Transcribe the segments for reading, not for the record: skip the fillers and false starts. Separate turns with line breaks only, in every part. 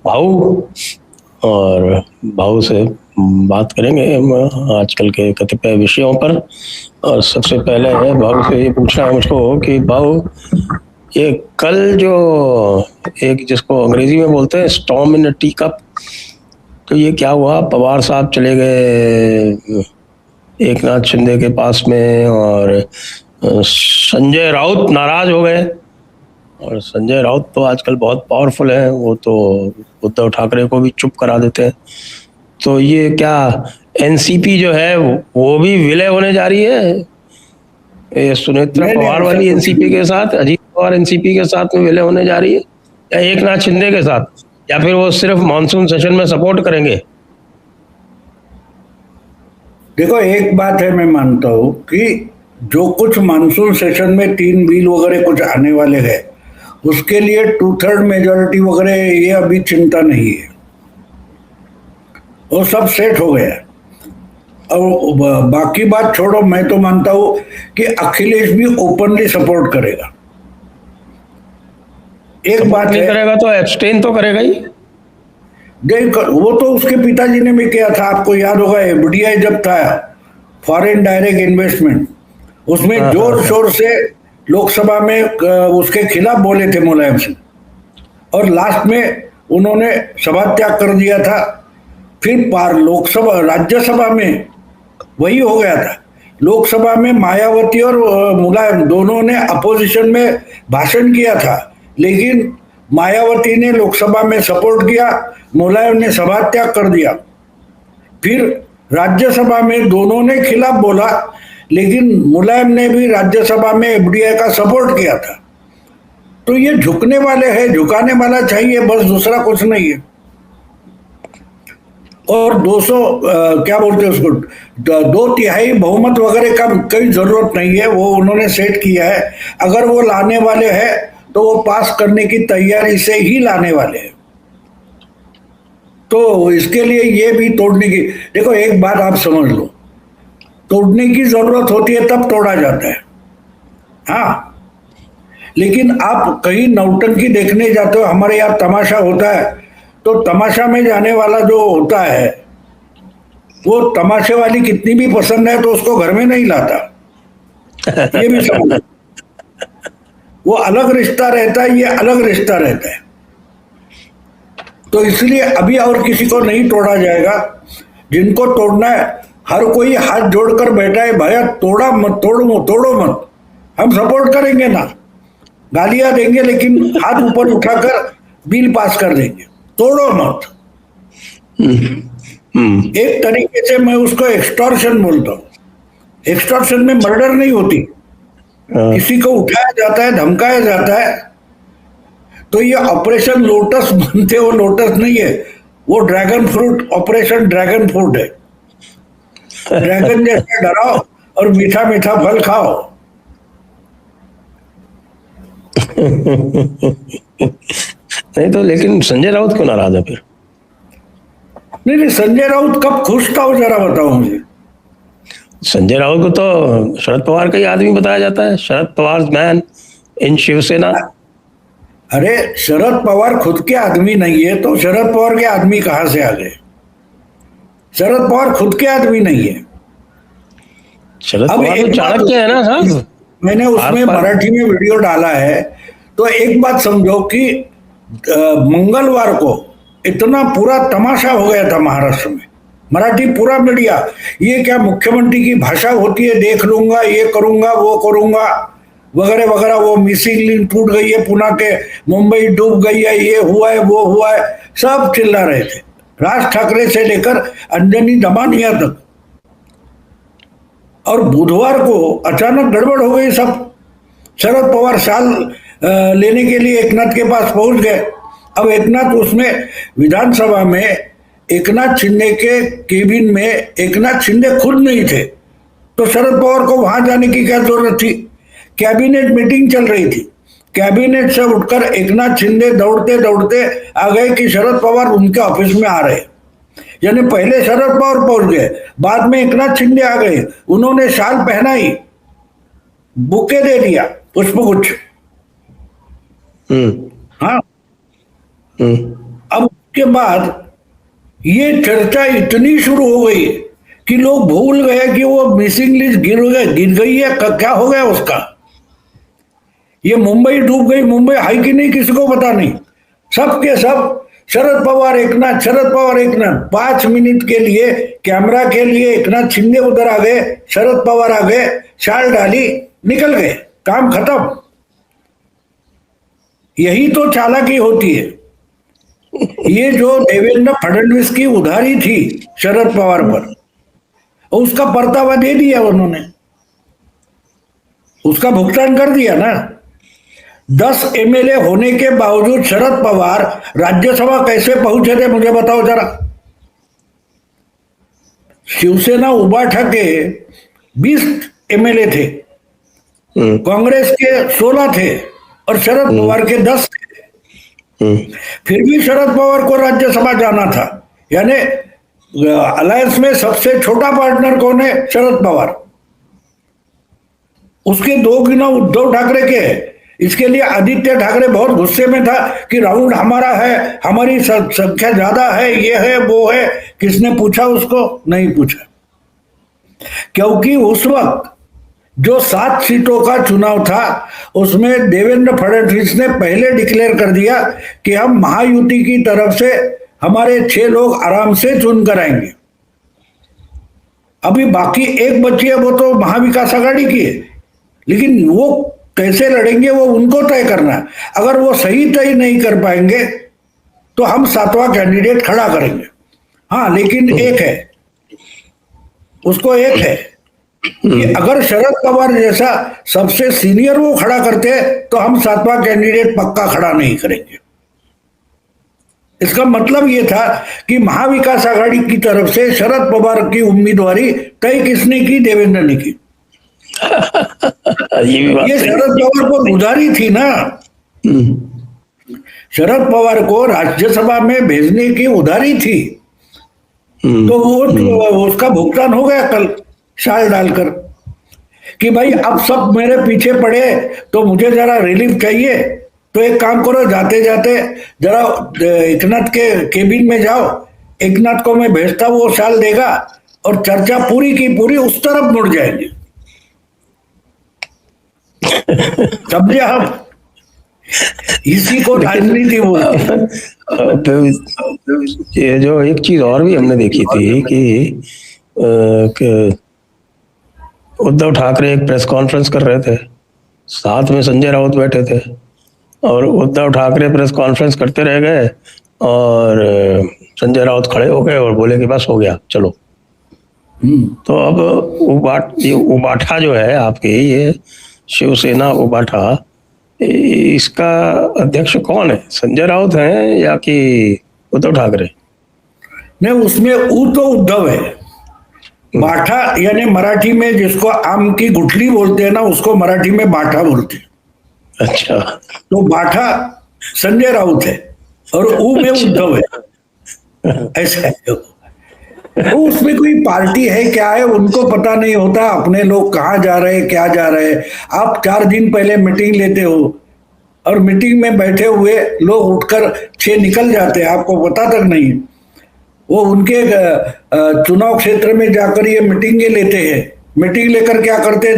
भाऊ, और भाऊ से बात करेंगे हम आजकल के कतिपय विषयों पर। और सबसे पहले भाऊ से ये पूछना है मुझको कि भाऊ, ये कल जो एक जिसको अंग्रेजी में बोलते हैं स्टॉर्म इन टी कप, तो ये क्या हुआ? पवार साहब चले गए एक नाथ शिंदे के पास में, और संजय राउत नाराज हो गए। और संजय राउत तो आजकल बहुत पावरफुल है, वो तो उद्धव ठाकरे को भी चुप करा देते हैं। तो ये क्या एनसीपी जो है वो भी विलय होने जा रही है? ये सुनेत्रा पवार वाली एनसीपी के साथ, अजीत पवार एनसीपी के साथ में विलय होने जा रही है, या एक नाथ शिंदे के साथ, या फिर वो सिर्फ मॉनसून सेशन में सपोर्ट करेंगे?
देखो, एक बात है, मैं मानता हूं कि जो कुछ मानसून सेशन में 3 बिल वगैरह कुछ आने वाले हैं, उसके लिए 2/3 मेजोरिटी वगैरह ये अभी चिंता नहीं है, वो सब सेट हो गया। और बाकी बात छोड़ो, मैं तो मानता हूं कि अखिलेश भी ओपनली सपोर्ट करेगा। एक बात
नहीं
है,
करेगा तो एब्सटेन तो करेगा ही।
देख, वो तो उसके पिताजी ने भी किया था, आपको याद होगा, एफडीआई जब था, फॉरेन डायरेक्ट इन्वेस्टमेंट, उसमें जोर शोर से लोकसभा में उसके खिलाफ बोले थे मुलायम सिंह, और लास्ट में उन्होंने सभा त्याग कर दिया था। फिर लोकसभा राज्यसभा में वही हो गया था। लोकसभा में मायावती और मुलायम दोनों ने अपोजिशन में भाषण किया था, लेकिन मायावती ने लोकसभा में सपोर्ट किया, मुलायम ने सभा त्याग कर दिया। फिर राज्यसभा में दोनों ने खिलाफ बोला, लेकिन मुलायम ने भी राज्यसभा में एफडीआई का सपोर्ट किया था। तो ये झुकने वाले हैं, झुकाने वाला चाहिए, बस, दूसरा कुछ नहीं है। और 200 क्या बोलते हैं उसको, 2/3 बहुमत वगैरह का कोई जरूरत नहीं है, वो उन्होंने सेट किया है। अगर वो लाने वाले हैं तो वो पास करने की तैयारी से ही लाने वाले हैं। तो इसके लिए ये भी तोड़ने की, देखो एक बात आप समझ लो, तोड़ने की जरूरत होती है तब तोड़ा जाता है, हाँ। लेकिन आप कहीं नौटंकी देखने जाते हो, हमारे यहाँ तमाशा होता है, तो तमाशा में जाने वाला जो होता है, वो तमाशे वाली कितनी भी पसंद है तो उसको घर में नहीं लाता, ये भी समझ। वो अलग रिश्ता रहता है, ये अलग रिश्ता रहता है। तो इसलिए अभी और किसी को नहीं तोड़ा जाएगा। जिनको तोड़ना है, हर कोई हाथ जोड़कर बैठा है, भैया तोड़ा मत, तोड़ो मत, हम सपोर्ट करेंगे ना, गालियां देंगे, लेकिन हाथ ऊपर उठाकर बिल पास कर देंगे, तोड़ो मत। एक तरीके से मैं उसको एक्सटॉर्शन बोलता हूं। एक्सटॉर्शन में मर्डर नहीं होती, किसी को उठाया जाता है, धमकाया जाता है। तो ये ऑपरेशन लोटस बनते, वो लोटस नहीं है, वो dragon fruit, operation dragon fruit है। ड्रैगन जैसा डराओ और मीठा मीठा फल खाओ।
नहीं तो लेकिन संजय राउत क्यों नाराज है फिर?
नहीं, संजय राउत कब खुश था वो जरा बताओ मुझे।
संजय राउत को तो शरद पवार का ही आदमी बताया जाता है, शरद पवार मैन इन शिवसेना।
अरे शरद पवार खुद के आदमी नहीं है तो शरद पवार के आदमी कहां से आ गए? शरद पवार खुद के आदमी नहीं है।
शरद पवार तो चाणक्य है ना साहब।
मैंने उसमें मराठी में वीडियो डाला है, तो एक बात समझो कि मंगलवार को इतना पूरा तमाशा हो गया था महाराष्ट्र में, मराठी पूरा मीडिया, ये क्या मुख्यमंत्री की भाषा होती है, देख लूंगा, ये करूंगा, वो करूंगा, वगैरह वगैरह, वो मिसिंग लिंक टूट गई है पुणे के, मुंबई डूब गई है, ये हुआ है, वो हुआ है, सब चिल्ला रहे थे, राज ठाकरे से लेकर अंजनी दमानिया तक। और बुधवार को अचानक गड़बड़ हो गई सब। शरद पवार शाल लेने के लिए एकनाथ के पास पहुंच गए। अब एकनाथ उसमें विधानसभा में एकनाथ शिंदे के केबिन में एकनाथ शिंदे खुद नहीं थे, तो शरद पवार को वहां जाने की क्या जरूरत थी? कैबिनेट मीटिंग चल रही थी, कैबिनेट से उठकर एकनाथ शिंदे दौड़ते दौड़ते आ गए कि शरद पवार उनके ऑफिस में आ रहे। यानी पहले शरद पवार पहुंच गए, बाद में एकनाथ शिंदे आ गए, उन्होंने शाल पहनाई, बुके दे दिया, पुष्पगुच्छ। हाँ, अब के बाद ये चर्चा इतनी शुरू हो गई कि लोग भूल गए कि वो मिसिंग लिस्ट गिर गई है, क्या हो गया उसका। ये मुंबई डूब गई, मुंबई हाई की नहीं, किसी को पता नहीं। सब के सब शरद पवार एकनाथ, शरद पवार एकनाथ। 5 मिनट के लिए कैमरा के लिए एकनाथ शिंदे उधर आ गए, शरद पवार आ गए, शाल डाली, निकल गए, काम खत्म। यही तो चालाकी होती है। ये जो देवेंद्र फडणवीस की उधारी थी शरद पवार पर, उसका परतावा दे दिया उन्होंने, उसका भुगतान कर दिया ना। 10 एमएलए होने के बावजूद शरद पवार राज्यसभा कैसे पहुंचे थे, मुझे बताओ जरा। शिवसेना उबाठा के 20 एमएलए थे, कांग्रेस के 16 थे और शरद पवार के 10 थे। फिर भी शरद पवार को राज्यसभा जाना था। यानी अलायंस में सबसे छोटा पार्टनर कौन है? शरद पवार। उसके 2 गुना उद्धव ठाकरे के है। इसके लिए आदित्य ठाकरे बहुत गुस्से में था कि राउंड हमारा है, हमारी संख्या ज्यादा है, ये है वो है। किसने पूछा उसको? नहीं पूछा, क्योंकि उस वक्त जो 7 सीटों का चुनाव था उसमें देवेंद्र फडणवीस ने पहले डिक्लेयर कर दिया कि हम महायुति की तरफ से हमारे 6 लोग आराम से चुन कर आएंगे। अभी बाकी एक बची है, वो तो महाविकास आघाड़ी की है, लेकिन वो कैसे लड़ेंगे वो उनको तय करना है। अगर वो सही तय नहीं कर पाएंगे तो हम 7वां कैंडिडेट खड़ा करेंगे। हाँ, लेकिन एक है, उसको एक है कि अगर शरद पवार जैसा सबसे सीनियर वो खड़ा करते तो हम 7वां कैंडिडेट पक्का खड़ा नहीं करेंगे। इसका मतलब ये था कि महाविकास आघाड़ी की तरफ से शरद पवार की उम्मीदवारी तय किसने की? देवेंद्र ने की। ये शरद पवार को उधारी थी ना, शरद पवार को राज्यसभा में भेजने की उधारी थी, तो वो उसका भुगतान हो गया कल शाल डालकर कि भाई अब सब मेरे पीछे पड़े तो मुझे जरा रिलीफ चाहिए। तो एक काम करो, जाते जाते जरा एकनाथ के केबिन में जाओ, एकनाथ को मैं भेजता हूं, वो शाल देगा और चर्चा पूरी की पूरी उस तरफ मुड़ जाएगी। समझे हम? इसी को राजनीति बोलते।
तो ये जो एक चीज और भी हमने देखी थी कि उद्धव ठाकरे एक प्रेस कॉन्फ्रेंस कर रहे थे, साथ में संजय राउत बैठे थे, और उद्धव ठाकरे प्रेस कॉन्फ्रेंस करते रह गए और संजय राउत खड़े हो गए और बोले कि बस हो गया, चलो। तो अब उबाठा जो है आपकी, ये शिवसेना उबाठा, इसका अध्यक्ष कौन है? संजय राउत हैं या कि उद्धव ठाकरे?
नहीं, उसमें तो उद्धव है। बाठा यानी मराठी में जिसको आम की गुठली बोलते हैं ना, उसको मराठी में बाठा बोलते हैं।
अच्छा,
तो बाठा संजय राउत है और ऊ में उद्धव है, ऐसा है। तो उसमें कोई पार्टी है क्या है उनको पता नहीं होता, अपने लोग कहाँ जा रहे हैं, क्या जा रहे हैं। आप 4 दिन पहले मीटिंग लेते हो और मीटिंग में बैठे हुए लोग उठकर 6 निकल जाते हैं, आपको पता तक नहीं। वो उनके चुनाव क्षेत्र में जाकर ये मीटिंगें लेते हैं, मीटिंग लेकर क्या करते,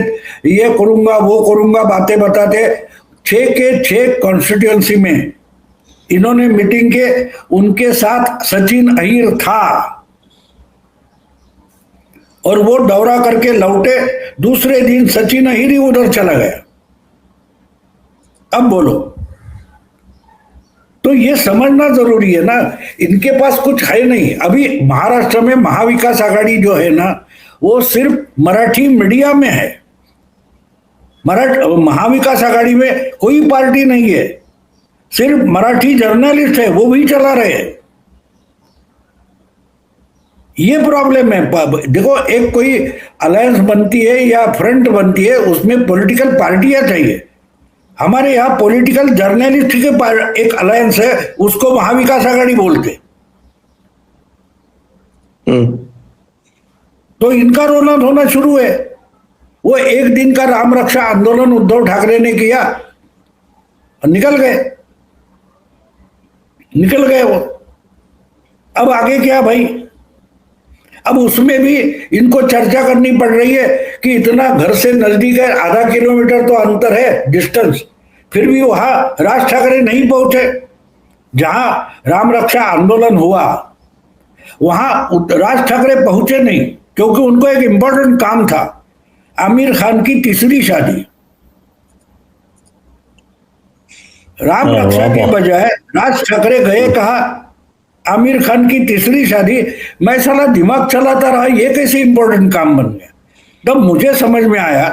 ये करूंगा वो करूंगा बातें बताते। 6 के 6 कॉन्स्टिट्यूएंसी में इन्होंने मीटिंग के, उनके साथ सचिन अहिर था और वो दौरा करके लौटे, दूसरे दिन सचिन अहिर ही उधर चला गया। अब बोलो, तो ये समझना जरूरी है ना, इनके पास कुछ है नहीं। अभी महाराष्ट्र में महाविकास आघाड़ी जो है ना, वो सिर्फ मराठी मीडिया में है। महाविकास आघाड़ी में कोई पार्टी नहीं है, सिर्फ मराठी जर्नलिस्ट है, वो भी चला रहे हैं। ये प्रॉब्लम है। देखो, एक कोई अलायंस बनती है या फ्रंट बनती है, उसमें पॉलिटिकल पार्टियां चाहिए। हमारे यहाँ पॉलिटिकल जर्नलिस्ट के एक अलायंस है, उसको महाविकास आघाड़ी बोलते। तो इनका रोना धोना शुरू है। वो एक दिन का राम रक्षा आंदोलन उद्धव ठाकरे ने किया और निकल गए वो। अब आगे क्या भाई? अब उसमें भी इनको चर्चा करनी पड़ रही है कि इतना घर से नजदीक है, आधा किलोमीटर तो अंतर है, डिस्टेंस, फिर भी वहां राज ठाकरे नहीं पहुंचे। जहां राम रक्षा आंदोलन हुआ वहां राज ठाकरे पहुंचे नहीं, क्योंकि उनको एक इंपॉर्टेंट काम था, आमिर खान की तीसरी शादी। राम रक्षा के बजाय राज ठाकरे गए, कहा आमिर खान की तीसरी शादी। मैं साला दिमाग चलाता रहा, ये कैसे इंपॉर्टेंट काम बन गया। तब मुझे समझ में आया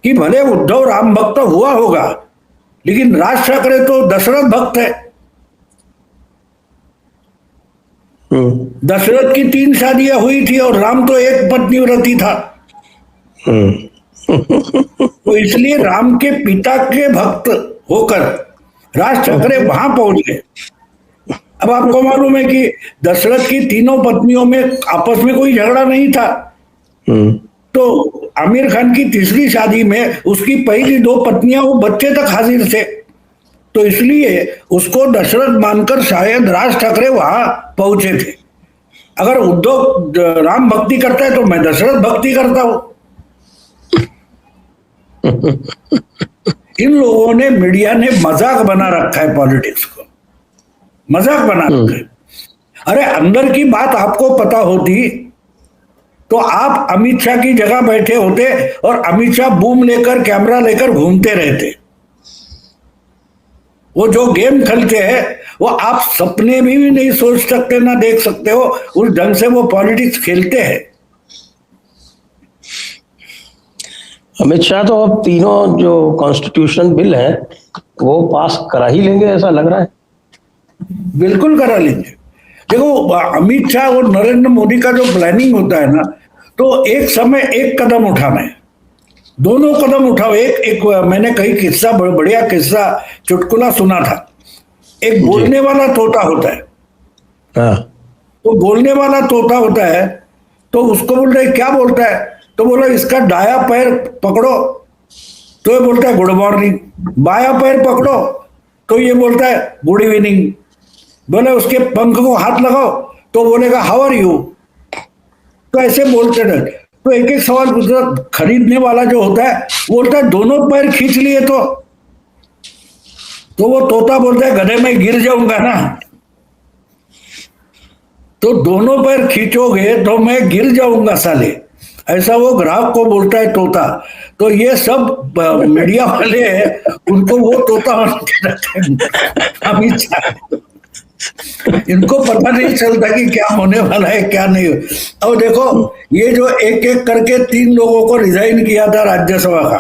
कि भले उद्धव राम भक्त हुआ होगा, लेकिन राज ठाकरे तो दशरथ भक्त है। दशरथ की 3 शादियां हुई थी और राम तो एक पत्नी व्रती था। तो इसलिए राम के पिता के भक्त होकर राज ठाकरे वहां पहुंच गए। अब आपको मालूम है कि दशरथ की तीनों पत्नियों में आपस में कोई झगड़ा नहीं था। तो आमिर खान की तीसरी शादी में उसकी पहली 2 पत्नियां वो बच्चे तक हाजिर थे, तो इसलिए उसको दशरथ मानकर शायद राज ठाकरे वहां पहुंचे थे। अगर उद्धव राम भक्ति करता है तो मैं दशरथ भक्ति करता हूं। इन लोगों ने, मीडिया ने मजाक बना रखा है, पॉलिटिक्स को मजाक बना रखा है। अरे अंदर की बात आपको पता होती तो आप अमित शाह की जगह बैठे होते और अमित शाह बूम लेकर, कैमरा लेकर घूमते रहते। वो जो गेम खेलते हैं वो आप सपने में भी नहीं सोच सकते, ना देख सकते हो। उस ढंग से वो पॉलिटिक्स खेलते हैं।
अमित शाह तो अब तीनों जो कॉन्स्टिट्यूशन बिल है वो पास करा ही लेंगे, ऐसा लग रहा है।
बिल्कुल करा लेंगे। देखो अमित शाह और नरेंद्र मोदी का जो प्लानिंग होता है ना, तो एक समय एक कदम उठाना है, दोनों कदम उठाओ। एक मैंने कई किस्सा, बढ़िया किस्सा, चुटकुला सुना था। एक बोलने वाला तोता होता है।
हाँ।
तो बोलने वाला तोता होता है, तो उसको बोल रहे क्या बोलता है, तो बोला इसका दाया पैर पकड़ो, तो ये बोलता है गुड मॉर्निंग। बाया पैर पकड़ो, तो ये बोलता है गुड इवनिंग। बोले उसके पंख को हाथ लगाओ, तो बोलेगा हाउ आर यू। तो ऐसे बोलते रहे। तो एक एक सवाल पूछता, खरीदने वाला जो होता है बोलता है दोनों पैर खींच लिए तो वो तोता बोलता है गधे में गिर जाऊंगा ना। तो दोनों पैर खींचोगे तो मैं गिर जाऊंगा साले, ऐसा वो ग्राहक को बोलता है तोता। तो ये सब मीडिया वाले हैं, उनको वो तोता अमित शाह, इनको पता नहीं चलता कि क्या होने वाला है क्या नहीं। अब देखो ये जो एक एक करके 3 लोगों को रिजाइन किया था राज्यसभा का।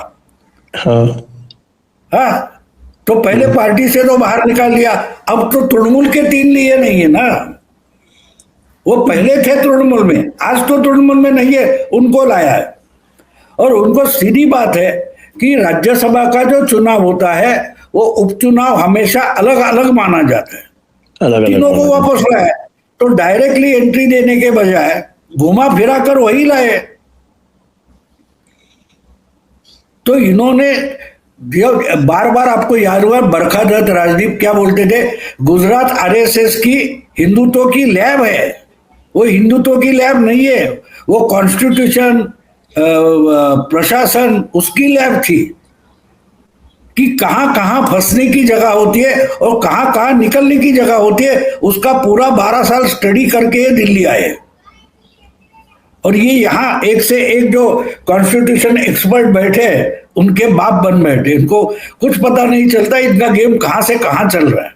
हाँ, तो पहले पार्टी से तो बाहर निकाल लिया, अब तो तृणमूल के 3 लिए नहीं है ना। वो पहले थे तृणमूल में, आज तो तृणमूल में नहीं है, उनको लाया है। और उनको सीधी बात है कि राज्यसभा का जो चुनाव होता है वो उपचुनाव हमेशा अलग अलग माना जाता है। तीनों को वापस लाए, तो डायरेक्टली एंट्री देने के बजाय घुमा फिरा कर वही लाए। तो इन्होंने बार बार, आपको याद हुआ बरखा दत्त राजदीप क्या बोलते थे, गुजरात आरएसएस की हिंदुत्व की लैब है। वो हिंदुत्व की लैब नहीं है, वो कॉन्स्टिट्यूशन, प्रशासन, उसकी लैब थी कि कहां कहां फंसने की जगह होती है और कहां कहां निकलने की जगह होती है। उसका पूरा 12 साल स्टडी करके ये दिल्ली आए। और ये यहाँ एक से एक जो कॉन्स्टिट्यूशन एक्सपर्ट बैठे, उनके बाप बन बैठे। इनको कुछ पता नहीं चलता इनका गेम कहां से कहां चल रहा है।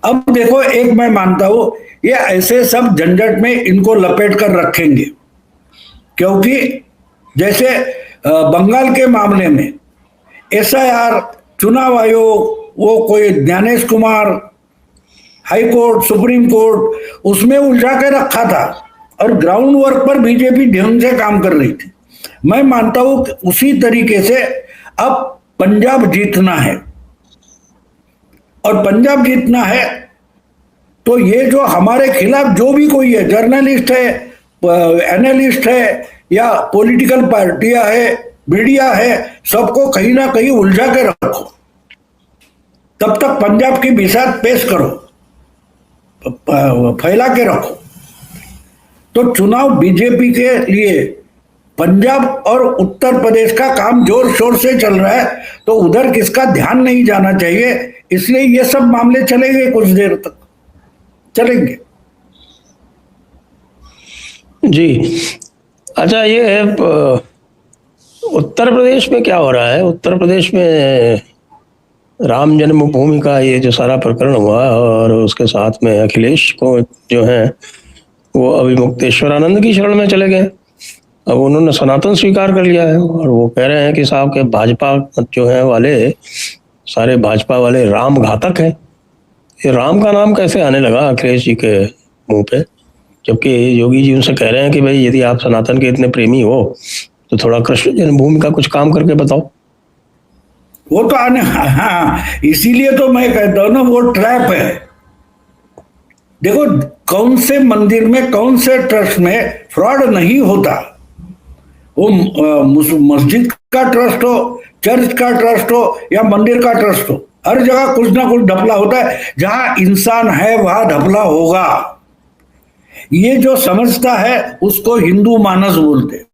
अब देखो, एक मैं मानता हूं ये ऐसे सब झंझट में इनको लपेट कर रखेंगे, क्योंकि जैसे बंगाल के मामले में एसआईआर, चुनाव आयोग, वो कोई Gyanesh Kumar, high court, supreme court, उसमें उलझा के रखा था और ग्राउंड वर्क पर बीजेपी ढंग से काम कर रही थी। मैं मानता हूं कि उसी तरीके से अब पंजाब जीतना है, और पंजाब जीतना है तो ये जो हमारे खिलाफ जो भी कोई है, जर्नलिस्ट है, एनालिस्ट है, या पॉलिटिकल पार्टियां है, मीडिया है, सबको कहीं ना कहीं उलझा के रखो। तब तक पंजाब की बिसात पेश करो। फैला के रखो। तो चुनाव बीजेपी के लिए पंजाब और उत्तर प्रदेश का काम जोर शोर से चल रहा है, तो उधर किसका ध्यान नहीं जाना चाहिए, इसलिए ये सब मामले चलेंगे, कुछ देर तक चलेंगे।
जी। अच्छा, ये उत्तर प्रदेश में क्या हो रहा है? उत्तर प्रदेश में राम जन्मभूमि का ये जो सारा प्रकरण हुआ, और उसके साथ में अखिलेश को जो है वो अभी मुक्तेश्वरानंद की शरण में चले गए। अब उन्होंने सनातन स्वीकार कर लिया है, और वो कह रहे हैं कि साहब के भाजपा जो है वाले, सारे भाजपा वाले राम घातक है। ये राम का नाम कैसे आने लगा अखिलेश जी के मुंह पे, जबकि योगी जी उनसे कह रहे हैं कि भाई यदि आप सनातन के इतने प्रेमी हो तो थोड़ा कृष्ण जन्मभूमि का कुछ काम करके बताओ।
वो तो आने, हाँ, इसीलिए तो मैं कहता हूं ना, वो ट्रैप है। देखो, कौन से मंदिर में, कौन से ट्रस्ट में फ्रॉड नहीं होता। वो मस्जिद का ट्रस्ट हो, चर्च का ट्रस्ट हो, या मंदिर का ट्रस्ट हो, हर जगह कुछ ना कुछ ढपला होता है। जहां इंसान है वहां ढपला होगा। ये जो समझता है उसको हिंदू मानस बोलते हैं।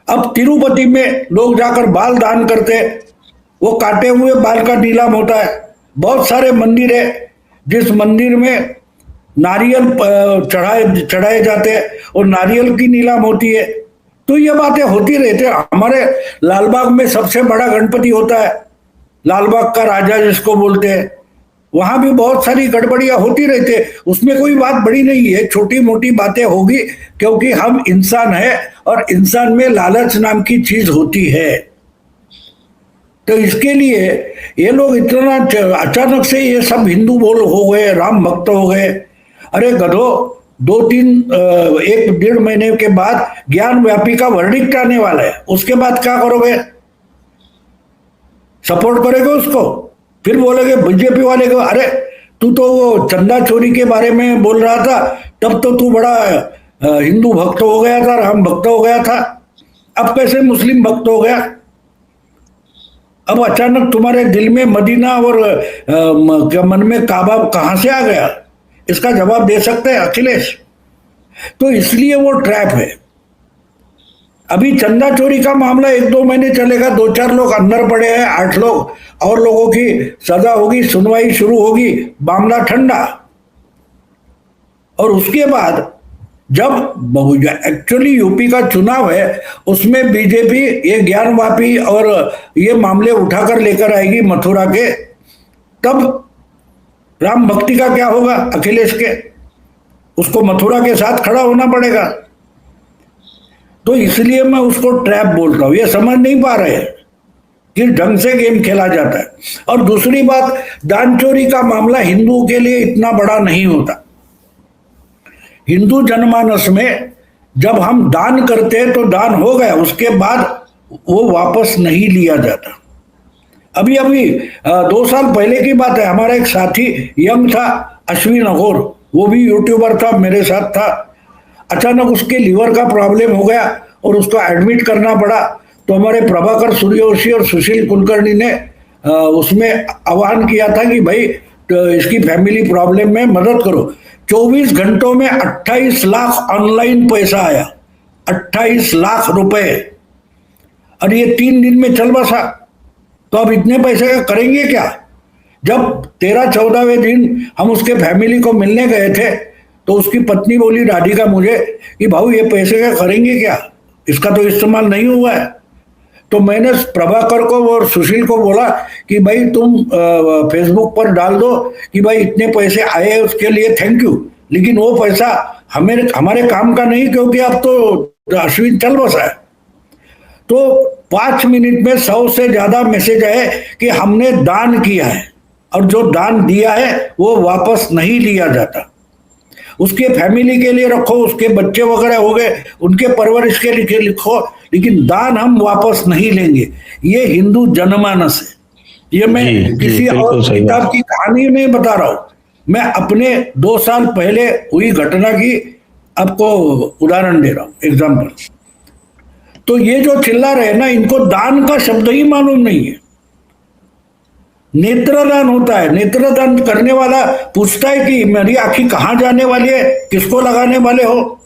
अब तिरुपति में लोग जाकर बाल दान करते, वो काटे हुए बाल का नीलाम होता है। बहुत सारे मंदिर है जिस मंदिर में नारियल चढ़ाए जाते हैं और नारियल की नीलाम होती है। तो ये बातें होती रहती है। हमारे लालबाग में सबसे बड़ा गणपति होता है, लालबाग का राजा जिसको बोलते हैं, वहां भी बहुत सारी गड़बड़ियां होती रहती है। उसमें कोई बात बड़ी नहीं है, छोटी मोटी बातें होगी, क्योंकि हम इंसान हैं और इंसान में लालच नाम की चीज होती है। तो इसके लिए ये लोग इतना अचानक से ये सब हिंदू बोल हो गए, राम भक्त हो गए। अरे गधो, 1-1.5 महीने के बाद ज्ञान व्यापी का वर्डिक्ट आने वाला है, उसके बाद क्या करोगे? सपोर्ट करोगे उसको? फिर बोलोगे बीजेपी वाले को, अरे तू तो वो चंदा चोरी के बारे में बोल रहा था, तब तो तू बड़ा हिंदू भक्त हो गया था, राम भक्त हो गया था, अब कैसे मुस्लिम भक्त हो गया? अब अचानक तुम्हारे दिल में मदीना और मन में काबा कहां से आ गया? इसका जवाब दे सकते हैं अखिलेश? तो इसलिए वो ट्रैप है। अभी चंदा चोरी का मामला 1-2 महीने चलेगा, 2-4 लोग अंदर पड़े हैं, 8 लोग और लोगों की सजा होगी, सुनवाई शुरू होगी, मामला ठंडा। और उसके बाद जब एक्चुअली यूपी का चुनाव है, उसमें बीजेपी ये ज्ञानवापी और ये मामले उठाकर लेकर आएगी मथुरा के, तब राम भक्ति का क्या होगा अखिलेश के? उसको मथुरा के साथ खड़ा होना पड़ेगा। तो इसलिए मैं उसको ट्रैप बोल रहा हूं। ये समझ नहीं पा रहे हैं कि ढंग से गेम खेला जाता है। और दूसरी बात, दान चोरी का मामला हिंदुओं के लिए इतना बड़ा नहीं होता। हिंदू जनमानस में जब हम दान करते हैं तो दान हो गया, उसके बाद वो वापस नहीं लिया जाता। अभी 2 साल पहले की बात है, हमारा एक साथी यंग था, अश्विन अघोर, वो भी यूट्यूबर था, मेरे साथ था। अचानक उसके लीवर का प्रॉब्लम हो गया और उसको एडमिट करना पड़ा। तो हमारे प्रभाकर सूर्यवंशी और सुशील कुलकर्णी ने उसमें आह्वान किया था कि भाई तो इसकी फैमिली प्रॉब्लम में मदद करो। 24 घंटों में 28 लाख ऑनलाइन पैसा आया, 28 लाख रुपए, और ये 3 दिन में चल बसा। तो अब इतने पैसे का करेंगे क्या? जब 13-14वें दिन हम उसके फैमिली को मिलने गए थे तो उसकी पत्नी बोली राधिका मुझे कि भाऊ ये पैसे का करेंगे क्या, इसका तो इस्तेमाल नहीं हुआ है। तो मैंने प्रभाकर को और सुशील को बोला कि भाई तुम फेसबुक पर डाल दो कि भाई इतने पैसे आए, उसके लिए थैंक यू, लेकिन वो पैसा हमारे काम का नहीं, क्योंकि अब तो अश्विन चल बसा है। तो 5 मिनट में 100 से ज्यादा मैसेज आए कि हमने दान किया है, और जो दान दिया है वो वापस नहीं लिया जाता। उसके फैमिली के लिए रखो, उसके बच्चे वगैरह हो गए, उनके परवरिश के लिए लिखो, लेकिन दान हम वापस नहीं लेंगे। ये हिंदू जनमानस है। ये मैं किसी और किताब की कहानी नहीं बता रहा हूं, मैं अपने 2 साल पहले हुई घटना की आपको उदाहरण दे रहा हूं, एग्जाम्पल। तो ये जो चिल्ला रहे ना, इनको दान का शब्द ही मालूम नहीं है। नेत्रदान होता है। नेत्रदान करने वाला पूछता है कि मेरी आंखें कहाँ जाने वाली है, किसको लगाने वाले हो।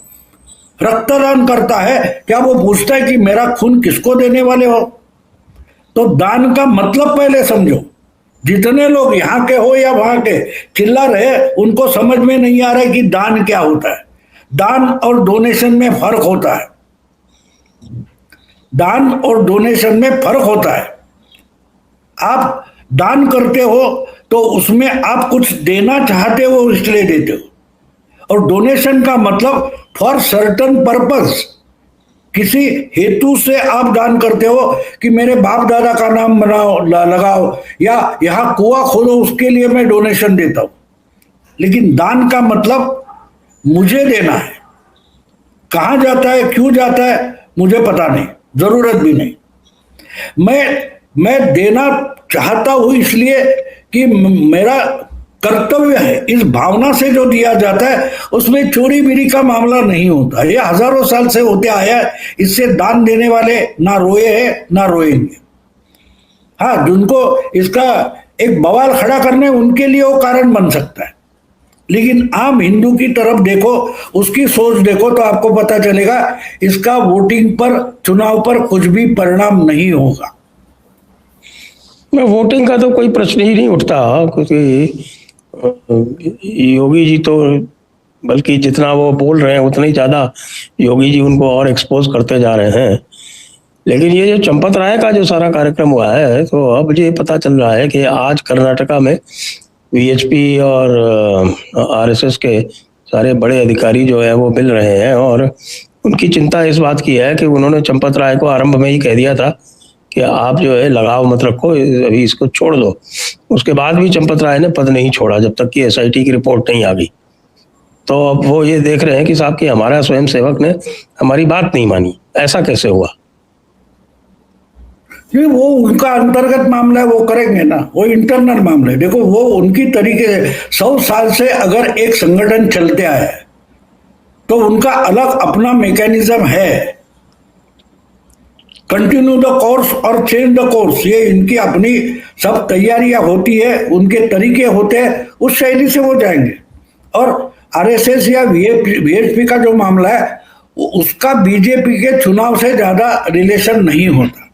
रक्तदान करता है, क्या वो पूछता है कि मेरा खून किसको देने वाले हो। तो दान का मतलब पहले समझो। जितने लोग यहाँ के हो या वहां के चिल्ला रहे, उनको समझ में नहीं आ रहा है कि दान क्या होता है। दान और डोनेशन में फर्क होता है। दान और डोनेशन में फर्क होता है। आप दान करते हो तो उसमें आप कुछ देना चाहते हो, इसलिए देते हो। और डोनेशन का मतलब फॉर सर्टन पर्पस, किसी हेतु से आप दान करते हो कि मेरे बाप दादा का नाम बनाओ, लगाओ, या यहां कुआं खोलो, उसके लिए मैं डोनेशन देता हूं। लेकिन दान का मतलब मुझे देना है। कहां जाता है, क्यों जाता है, मुझे पता नहीं, जरूरत भी नहीं। मैं देना चाहता हूं इसलिए कि मेरा कर्तव्य है। इस भावना से जो दिया जाता है उसमें चोरी बिरी का मामला नहीं होता। ये हजारों साल से होते आया है। इससे दान देने वाले ना रोए हैं ना रोएंगे। हाँ, जिनको इसका एक बवाल खड़ा करने, उनके लिए वो कारण बन सकता है। लेकिन आम हिंदू की तरफ देखो, उसकी सोच देखो, तो आपको पता चलेगा इसका वोटिंग पर, चुनाव पर कुछ भी परिणाम नहीं होगा।
वोटिंग का तो कोई प्रश्न ही नहीं उठता, क्योंकि योगी जी तो, बल्कि जितना वो बोल रहे हैं उतना ही ज्यादा योगी जी उनको और एक्सपोज करते जा रहे हैं। लेकिन ये जो चंपत राय का जो सारा कार्यक्रम हुआ है, तो अब ये पता चल रहा है कि आज कर्नाटका में वीएचपी और आरएसएस के सारे बड़े अधिकारी जो है वो मिल रहे हैं, और उनकी चिंता इस बात की है कि उन्होंने चंपत राय को आरंभ में ही कह दिया था कि आप जो है लगाव मत रखो, अभी इसको छोड़ दो। उसके बाद भी चंपत राय ने पद नहीं छोड़ा जब तक कि एसआईटी की रिपोर्ट नहीं आ गई। तो अब वो ये देख रहे हैं कि साहब कि हमारा स्वयं सेवक ने हमारी बात नहीं मानी, ऐसा कैसे हुआ।
नहीं, वो उनका अंतर्गत मामला है, वो करेंगे ना, वो इंटरनल मामला है। देखो, वो उनकी तरीके से 100 साल से अगर एक संगठन चलते आया है तो उनका अलग अपना मैकेनिज्म है। कंटिन्यू द कोर्स और चेंज द कोर्स, ये इनकी अपनी सब तैयारियां होती है, उनके तरीके होते हैं, उस शैली से वो जाएंगे। और आरएसएस या वीएचपी का जो मामला है, उसका बीजेपी के चुनाव से ज्यादा रिलेशन नहीं होता।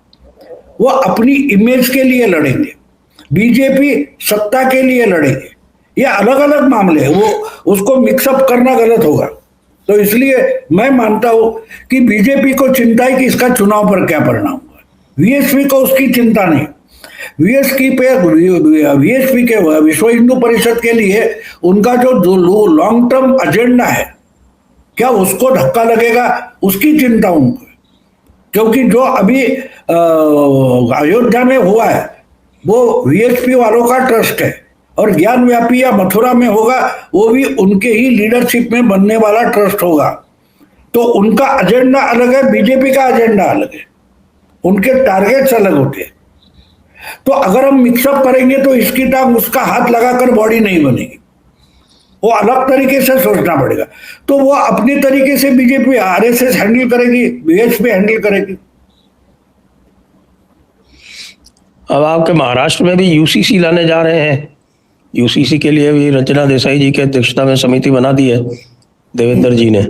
वो अपनी इमेज के लिए लड़ेंगे, बीजेपी सत्ता के लिए लड़ेंगे। ये अलग अलग मामले हैं, वो उसको मिक्सअप करना गलत होगा। तो इसलिए मैं मानता हूं कि बीजेपी को चिंता है कि इसका चुनाव पर क्या परिणाम हुआ। वीएचपी को उसकी चिंता नहीं। वीएचपी के विश्व हिंदू परिषद के लिए उनका जो लॉन्ग टर्म एजेंडा है, क्या उसको धक्का लगेगा, उसकी चिंता उनको। क्योंकि जो अभी अयोध्या में हुआ है वो वीएचपी वालों का ट्रस्ट है, और ज्ञान व्यापी या मथुरा में होगा वो भी उनके ही लीडरशिप में बनने वाला ट्रस्ट होगा। तो उनका एजेंडा अलग है, बीजेपी का एजेंडा अलग है, उनके टारगेट्स अलग होते हैं। तो अगर हम मिक्सअप करेंगे तो इसकी टांग उसका हाथ लगाकर बॉडी नहीं बनेगी, वो अलग तरीके से सोचना पड़ेगा। तो वो अपनी तरीके से बीजेपी आरएसएस हैंडल करेगी, वीएचपी हैंडल करेगी।
अब आपके महाराष्ट्र में भी यूसीसी लाने जा रहे हैं। यूसीसी के लिए भी रंजना देसाई जी की अध्यक्षता में समिति बना दी है देवेंद्र जी ने।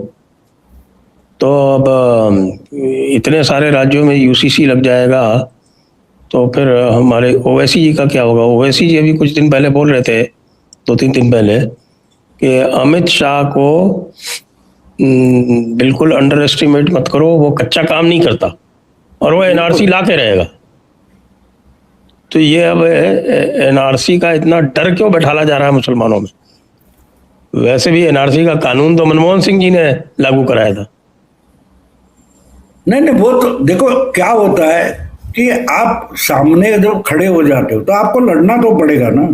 तो अब इतने सारे राज्यों में यूसीसी लग जाएगा, तो फिर हमारे ओवैसी जी का क्या होगा। ओवैसी जी अभी कुछ दिन पहले बोल रहे थे, 2-3 दिन पहले, कि अमित शाह को बिल्कुल अंडर एस्टिमेट मत करो, वो कच्चा काम नहीं करता और वो एनआरसी ला के रहेगा। तो ये अब एनआरसी का इतना डर क्यों बैठाला जा रहा है मुसलमानों में। वैसे भी एनआरसी का कानून तो मनमोहन सिंह जी ने लागू कराया था।
नहीं, वो तो देखो क्या होता है कि आप सामने जब खड़े हो जाते हो तो आपको लड़ना तो पड़ेगा ना।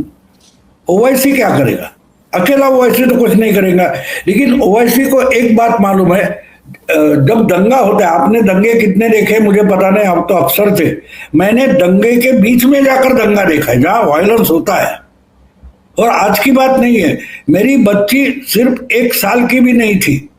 ओवैसी क्या करेगा, अकेला ओवैसी तो कुछ नहीं करेगा। लेकिन ओवैसी को एक बात मालूम है, जब दंगा होता है, आपने दंगे कितने देखे मुझे पता नहीं, आप तो अक्सर थे। मैंने दंगे के बीच में जाकर दंगा देखा है, जहां वायलेंस होता है। और आज की बात नहीं है, मेरी बच्ची सिर्फ 1 साल की भी नहीं थी,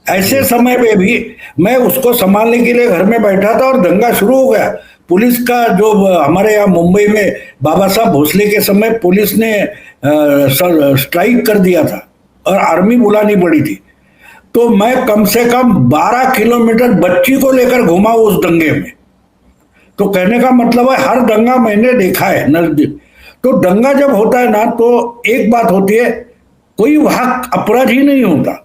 ऐसे समय में भी मैं उसको संभालने के लिए घर में बैठा था और दंगा शुरू हो गया। पुलिस का जो हमारे यहाँ मुंबई में बाबा साहब भोसले के समय पुलिस ने स्ट्राइक कर दिया था और आर्मी बुलानी पड़ी थी, तो मैं कम से कम 12 किलोमीटर बच्ची को लेकर घुमा उस दंगे में। तो कहने का मतलब है हर दंगा मैंने देखा है नजदीक। तो दंगा जब होता है ना, तो एक बात होती है, कोई वहां अपराधी नहीं होता,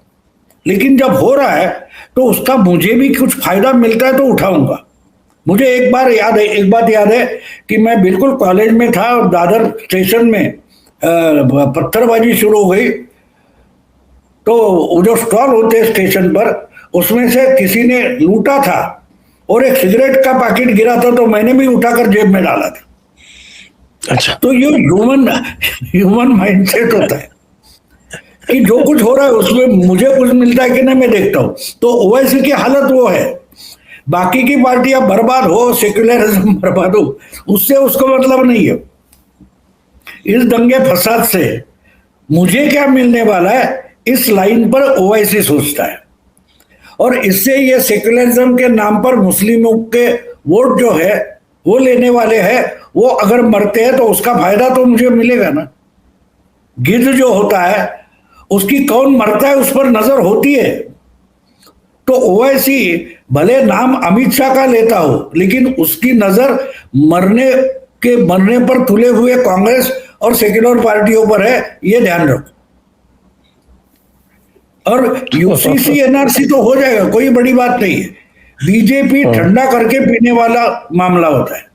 लेकिन जब हो रहा है तो उसका मुझे भी कुछ फायदा मिलता है तो उठाऊंगा। मुझे एक बात याद है कि मैं बिल्कुल कॉलेज में था और दादर स्टेशन में पत्थरबाजी शुरू हो गई। तो वो जो स्टॉल होते हैं स्टेशन पर, उसमें से किसी ने लूटा था और एक सिगरेट का पैकेट गिरा था, तो मैंने भी उठाकर जेब में डाला था।
अच्छा।
तो ये ह्यूमन माइंडसेट होता है कि जो कुछ हो रहा है उसमें मुझे कुछ मिलता है कि नहीं, मैं देखता हूं। तो ओवैसी की हालत वो है। बाकी की पार्टियां बर्बाद हो, सेक्युलरिज्म बर्बाद हो, उससे उसको मतलब नहीं है। इस दंगे फसाद से मुझे क्या मिलने वाला है, इस लाइन पर ओवैसी सोचता है। और इससे ये सेक्युलरिज्म के नाम पर मुस्लिमों के वोट जो है वो लेने वाले हैं, वो अगर मरते हैं तो उसका फायदा तो मुझे मिलेगा ना। गिद्ध जो होता है उसकी कौन मरता है उस पर नजर होती है। तो ओवैसी भले नाम अमित शाह का लेता हो, लेकिन उसकी नजर मरने पर तुले हुए कांग्रेस और सेक्युलर पार्टियों पर है, ये ध्यान रखो। और यूसीसी एनआरसी तो हो जाएगा, कोई बड़ी बात नहीं है। बीजेपी ठंडा करके पीने वाला मामला होता है,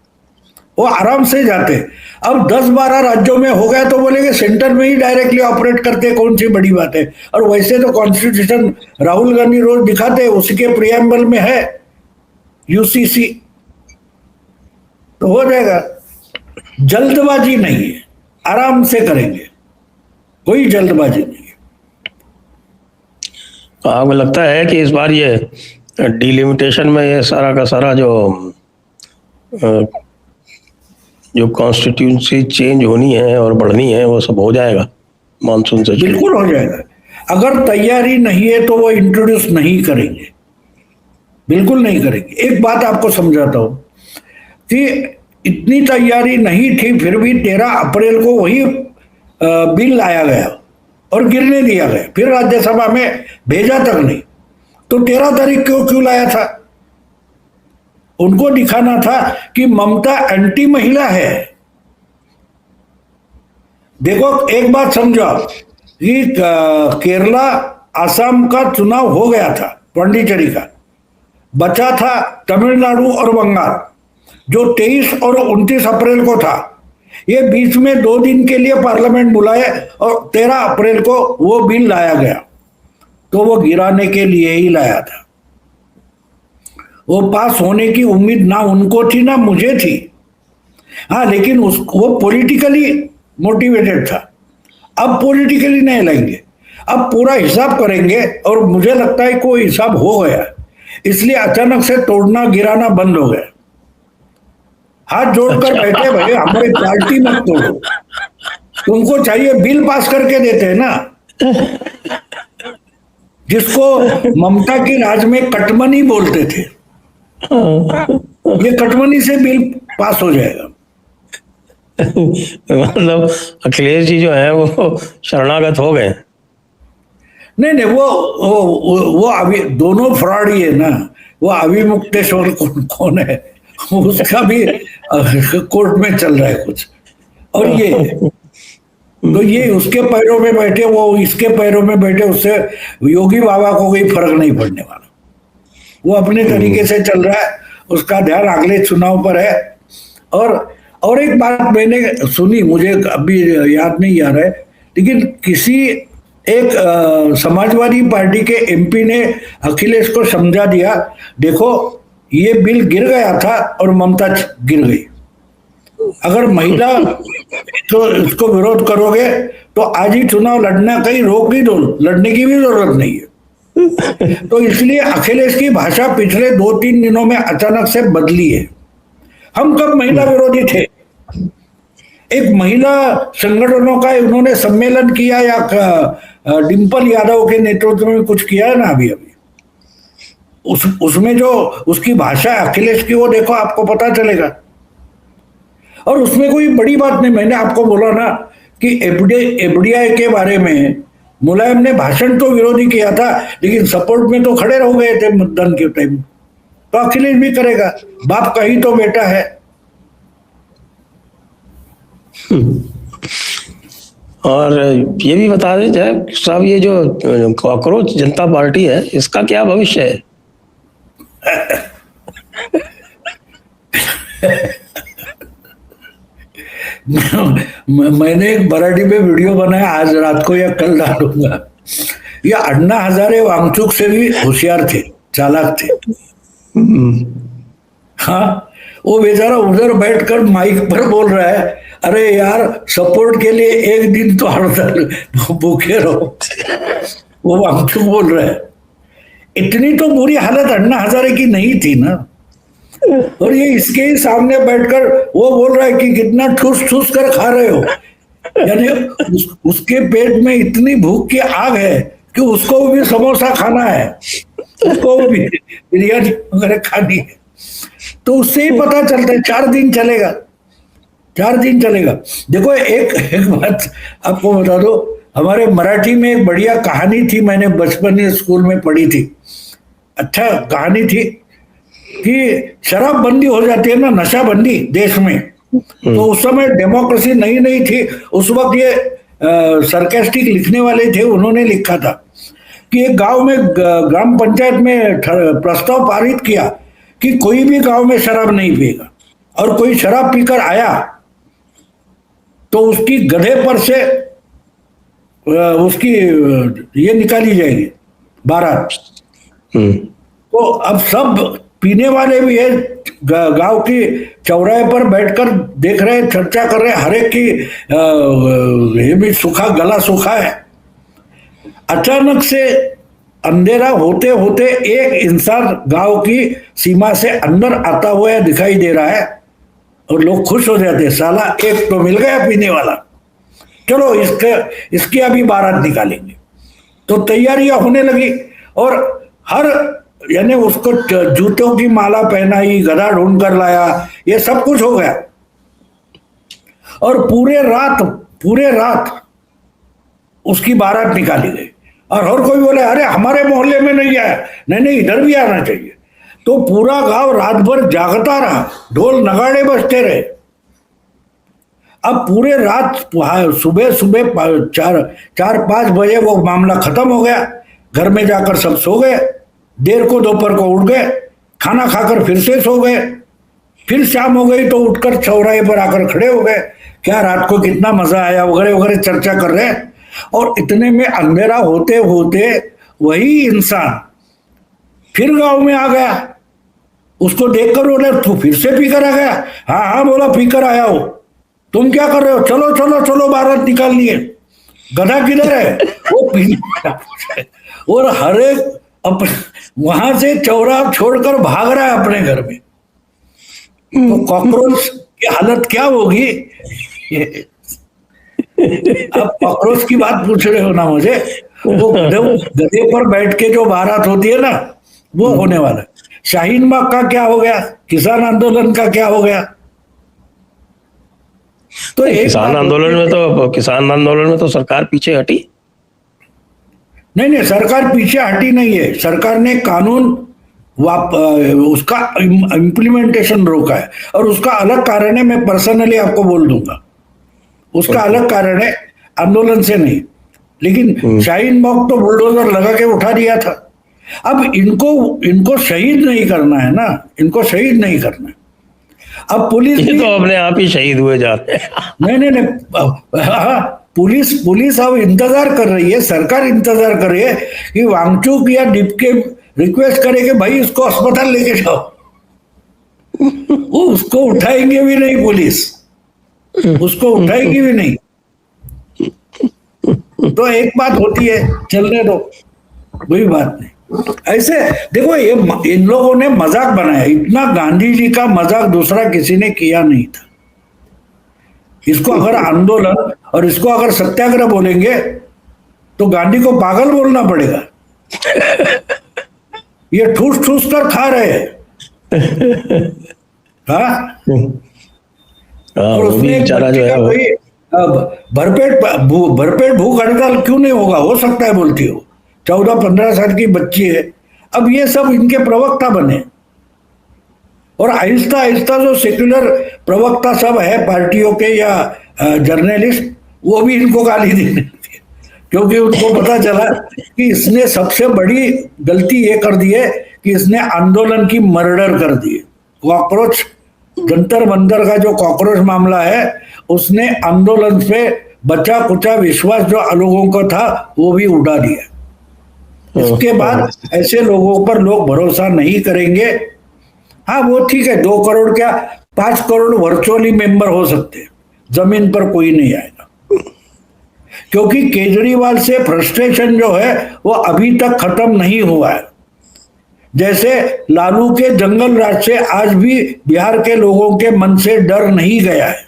वो आराम से जाते। अब 10-12 राज्यों में हो गया तो बोलेंगे सेंटर में ही डायरेक्टली ऑपरेट करते, कौन सी बड़ी बात है। और वैसे तो कॉन्स्टिट्यूशन राहुल गांधी रोज दिखाते, उसी के प्रियम्बल में है यूसीसी, तो हो जाएगा। जल्दबाजी नहीं है, आराम से करेंगे, कोई जल्दबाजी नहीं है।
तो आपको लगता है कि इस बार ये डिलिमिटेशन में ये सारा का सारा जो कॉन्स्टिट्यूंसी चेंज होनी है और बढ़नी है, वो सब हो जाएगा मानसून से?
बिल्कुल हो जाएगा। अगर तैयारी नहीं है तो वो इंट्रोड्यूस नहीं करेंगे, बिल्कुल नहीं करेंगे। एक बात आपको समझाता हूं कि इतनी तैयारी नहीं थी, फिर भी 13 अप्रैल को वही बिल लाया गया और गिरने दिया गया, फिर राज्यसभा में भेजा तक नहीं। तो 13 तारीख को क्यों लाया था? उनको दिखाना था कि ममता एंटी महिला है। देखो एक बात समझो कि केरला आसाम का चुनाव हो गया था, पांडिचेरी का, बचा था तमिलनाडु और बंगाल, जो 23 और 29 अप्रैल को था। ये बीच में 2 दिन के लिए पार्लियामेंट बुलाए और 13 अप्रैल को वो बिल लाया गया। तो वो गिराने के लिए ही लाया था। वो पास होने की उम्मीद ना उनको थी ना मुझे थी। हाँ, लेकिन वो पॉलिटिकली मोटिवेटेड था। अब पॉलिटिकली नहीं लेंगे, अब पूरा हिसाब करेंगे, और मुझे लगता है कोई हिसाब हो गया, इसलिए अचानक से तोड़ना गिराना बंद हो गया। हाथ जोड़कर बैठे भाई, हमारी पार्टी मत तोड़ो। तुमको चाहिए बिल पास करके देते हैं ना, जिसको ममता की राज में कटमनी बोलते थे। ये कटमनी से बिल पास हो जाएगा।
मतलब अखिलेश जी जो है वो शरणागत हो गए?
नहीं, वो अभी दोनों फ्रॉड ही है ना। वो अभिमुक्तेश्वर कौन है, उसका भी कोर्ट में चल रहा है कुछ, और ये उसके पैरों में बैठे, वो इसके पैरों में बैठे, उससे योगी बाबा को कोई फर्क नहीं पड़ने वाला। वो अपने तरीके से चल रहा है, उसका ध्यान अगले चुनाव पर है। और एक बात मैंने सुनी, मुझे अभी याद नहीं आ रहा है, लेकिन किसी एक समाजवादी पार्टी के एमपी ने अखिलेश को समझा दिया, देखो ये बिल गिर गया था और ममता गिर गई। अगर महिला तो इसको विरोध करोगे तो आज ही चुनाव लड़ना कहीं रोक ही दो, लड़ने की भी जरूरत नहीं है। तो इसलिए अखिलेश की भाषा पिछले 2-3 दिनों में अचानक से बदली है। हम कब महिला विरोधी थे? एक महिला संगठनों का उन्होंने सम्मेलन किया, या डिंपल यादव के नेतृत्व में कुछ किया है ना अभी उसमें जो उसकी भाषा अखिलेश की, वो देखो आपको पता चलेगा। और उसमें कोई बड़ी बात नहीं। मैंने आपको बोला ना कि एफडीआई के बारे में मुलायम ने भाषण तो विरोधी किया था, लेकिन सपोर्ट में तो खड़े रह गए थे मतदान के टाइम। तो अखिलेश भी करेगा, बाप का ही तो बेटा है।
और ये भी बता दें जाए साहब, ये जो कॉकरोच जनता पार्टी है, इसका क्या भविष्य है?
मैंने एक मराठी में वीडियो बनाया, आज रात को या कल डालूंगा। ये अन्ना हजारे वांगचुक से भी होशियार थे, चालाक थे। हाँ, वो बेचारा उधर बैठकर माइक पर बोल रहा है, अरे यार सपोर्ट के लिए एक दिन तो हड़ताल भूखे रहो। वो वांगचुक बोल रहा है। इतनी तो बुरी हालत अन्ना हजारे की नहीं थी ना। और ये इसके ही सामने बैठकर वो बोल रहा है कि कितना ठूस ठूस कर खा रहे हो। यानी उसके पेट में इतनी भूख की आग है कि उसको भी समोसा खाना है, उसको भी बिरयानी वगैरह खानी है। तो उससे ही पता चलता है 4 दिन चलेगा, 4 दिन चलेगा। देखो एक बात आपको बता दो, हमारे मराठी में एक बढ़िया कहानी थी, मैंने बचपन में स्कूल में पढ़ी थी। अच्छा कहानी थी कि शराब बंदी हो जाती है ना, नशा बंदी देश में, तो उस समय डेमोक्रेसी नई नई थी। उस वक्त ये सरकास्टिक लिखने वाले थे, उन्होंने लिखा था कि एक गांव में ग्राम पंचायत में प्रस्ताव पारित किया कि कोई भी गांव में शराब नहीं पिएगा, और कोई शराब पीकर आया तो उसकी गधे पर से उसकी ये निकाली जाएगी, बारात। तो अब सब पीने वाले भी है, गांव की चौराहे पर बैठकर देख रहे, चर्चा कर रहे, हर एक की ये भी सूखा, गला सूखा है। अचानक से अंधेरा होते होते एक इंसान गांव की सीमा से अंदर आता हुआ दिखाई दे रहा है, और लोग खुश हो जाते, साला एक तो मिल गया पीने वाला, चलो इसकी अभी बारात निकालेंगे। तो तैयारियां होने लगी, और हर यानी उसको जूतों की माला पहनाई, गधा ढूंढ कर लाया, ये सब कुछ हो गया। और पूरे रात उसकी बारात निकाली गई। और हर कोई बोले अरे हमारे मोहल्ले में नहीं आया, नहीं इधर भी आना चाहिए। तो पूरा गांव रात भर जागता रहा, ढोल नगाड़े बजते रहे। अब पूरे रात सुबह 4-5 बजे वो मामला खत्म हो गया। घर में जाकर सब सो गए, देर को दोपहर को उठ गए, खाना खाकर फिर से सो गए। फिर शाम हो गई तो उठकर चौराहे पर आकर खड़े हो गए, क्या रात को कितना मजा आया वगैरह वगैरह चर्चा कर रहे हैं। और इतने में अंधेरा होते होते वही इंसान फिर गांव में आ गया। उसको देखकर बोले तू फिर से पीकर आ गया? हाँ हाँ बोला पीकर आया हो। तुम क्या कर रहे हो? चलो चलो चलो बारात निकाल लिए। गधा किधर है? वो पीने और हर एक वहां से चौराहा छोड़कर भाग रहा है अपने घर में। तो कॉकरोच की हालत क्या होगी? अब कॉकरोच की बात पूछ रहे हो ना मुझे, वो गधे पर बैठ के जो बारात होती है ना, वो होने वाला है। शाहीन बाग का क्या हो गया? किसान आंदोलन का क्या हो गया? तो
किसान आंदोलन में तो सरकार पीछे हटी।
नहीं सरकार पीछे हटी नहीं है। सरकार ने कानून उसका इम्प्लीमेंटेशन रोका है, और उसका अलग कारण है, मैं पर्सनली आपको बोल दूंगा। उसका अलग कारण है, आंदोलन से नहीं। लेकिन शाहीन बाग तो बुलडोजर लगा के उठा दिया था। अब इनको शहीद नहीं करना है ना, इनको शहीद नहीं करना है। अब पुलिस
तो अपने आप ही शहीद हुए जाते हैं।
नहीं हाँ, पुलिस अब इंतजार कर रही है, सरकार इंतजार कर रही है कि वांगचुक या डिपके रिक्वेस्ट करे कि भाई इसको अस्पताल लेके जाओ। वो उसको उठाएंगे भी नहीं, पुलिस उसको उठाएगी भी नहीं। तो एक बात होती है, चलने दो, कोई बात नहीं। ऐसे देखो, ये इन लोगों ने मजाक बनाया। इतना गांधी जी का मजाक दूसरा किसी ने किया नहीं था। इसको अगर आंदोलन और इसको अगर सत्याग्रह बोलेंगे तो गांधी को पागल बोलना पड़ेगा। ये ठूस ठूस कर खा रहे हैं। हाँ, और
वो भी
उसमें एक
बेचारा
बच्ची
जो है
का
वो
कोई भरपेट भूख हड़ताल क्यों नहीं होगा, हो सकता है बोलती हो, 14-15 साल की बच्ची है। अब ये सब इनके प्रवक्ता बने, और आहिस्ता आहिस्ता जो सेक्युलर प्रवक्ता सब है पार्टियों के या जर्नलिस्ट, वो भी इनको गाली देने लगे, क्योंकि उनको पता चला कि इसने सबसे बड़ी गलती ये कर दी है कि इसने आंदोलन की मर्डर कर दी। कॉकरोच जंतर मंतर का जो कॉकरोच मामला है, उसने आंदोलन पे बचा कुचा विश्वास जो लोगों का था वो भी उड़ा दिया। इसके बाद ऐसे लोगों पर लोग भरोसा नहीं करेंगे। हाँ वो ठीक है, 2 करोड़ क्या 5 करोड़ वर्चुअली मेंबर हो सकते हैं, जमीन पर कोई नहीं आएगा, क्योंकि केजरीवाल से फ्रस्ट्रेशन जो है वो अभी तक खत्म नहीं हुआ है। जैसे लालू के जंगल राज से आज भी बिहार के लोगों के मन से डर नहीं गया है,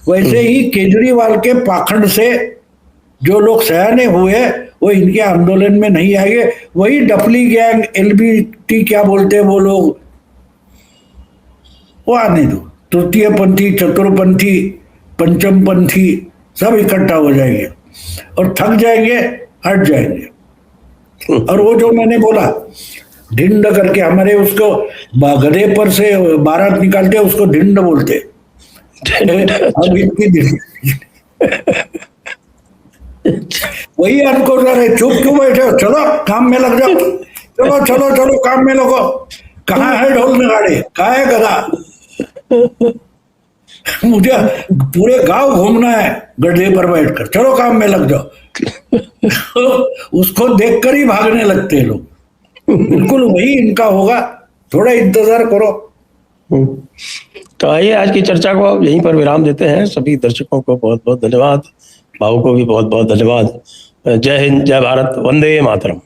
वैसे ही केजरीवाल के पाखंड से जो लोग सयाने हुए वो इनके आंदोलन में नहीं आएंगे। वही डफली गैंग, एलबीटी क्या बोलते हैं वो लोग, वो आने दो, तृतीय पंथी, चतुर्पंथी, पंचमपंथी सब इकट्ठा हो जाएंगे और थक जाएंगे, हट जाएंगे। और वो जो मैंने बोला ढिंड करके, हमारे उसको गधे पर से बारात निकालते उसको ढिंड बोलते। अब इनकी वही अनकोसर है, चुप क्यों बैठे हो, चलो काम में लग जाओ, चलो चलो चलो काम में लगो। कहाँ है ढोल नगाड़े, कहाँ है गधा? मुझे पूरे गांव घूमना है गड्ढे पर बैठकर, चलो काम में लग जाओ। उसको देखकर ही भागने लगते हैं लोग। बिल्कुल वही इनका होगा, थोड़ा इंतजार करो।
तो आइए आज की चर्चा को यहीं पर विराम देते हैं। सभी दर्शकों को बहुत बहुत धन्यवाद, भाव को भी बहुत बहुत धन्यवाद। जय हिंद, जय भारत, वंदे मातरम।